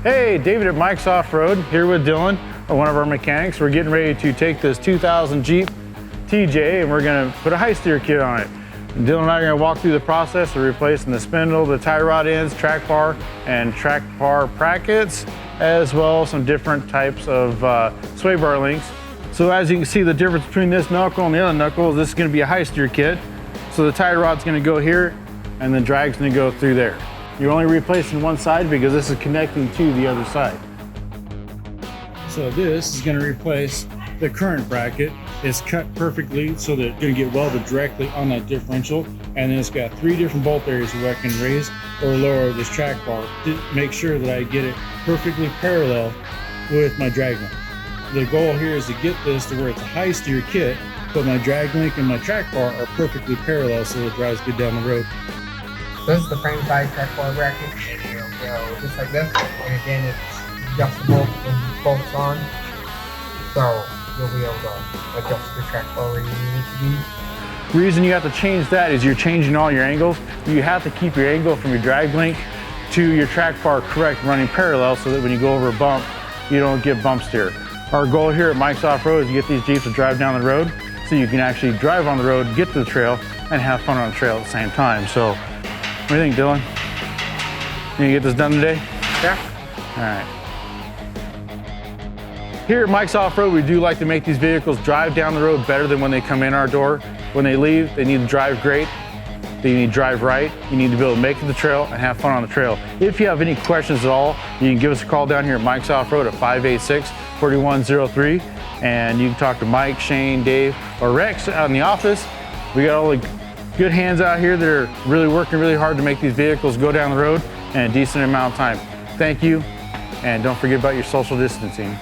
Hey, David at Mike's Off-Road here with Dylan, one of our mechanics. We're getting ready to take this 2000 Jeep TJ and we're gonna put a high steer kit on it. And Dylan and I are gonna walk through the process of replacing the spindle, the tie rod ends, track bar, and track bar brackets, as well as some different types of sway bar links. So as you can see, the difference between this knuckle and the other knuckle is this is gonna be a high steer kit. So the tie rod's gonna go here and the drag's gonna go through there. You're only replacing one side because this is connecting to the other side. So this is going to replace the current bracket. It's cut perfectly so that it's going to get welded directly on that differential. And then it's got 3 different bolt areas where I can raise or lower this track bar to make sure that I get it perfectly parallel with my drag link. The goal here is to get this to where it's a high steer kit, but my drag link and my track bar are perfectly parallel so it drives good down the road. This is the frame side track bar bracket, and it'll go just like this. And again, it's adjustable when bolts on, so you'll be able to adjust your track bar where you need it to be. The reason you have to change that is you're changing all your angles. You have to keep your angle from your drag link to your track bar correct, running parallel, so that when you go over a bump, you don't get bump steer. Our goal here at Mike's Off-Road is to get these Jeeps to drive down the road so you can actually drive on the road, get to the trail, and have fun on the trail at the same time. So, what do you think, Dylan? You gonna get this done today? Yeah. All right. Here at Mike's Off-Road, we do like to make these vehicles drive down the road better than when they come in our door. When they leave, they need to drive great. They need to drive right. You need to be able to make it to the trail and have fun on the trail. If you have any questions at all, you can give us a call down here at Mike's Off-Road at 586-4103. And you can talk to Mike, Shane, Dave, or Rex out in the office. We got all the good hands out here that are really working really hard to make these vehicles go down the road in a decent amount of time. Thank you, and don't forget about your social distancing.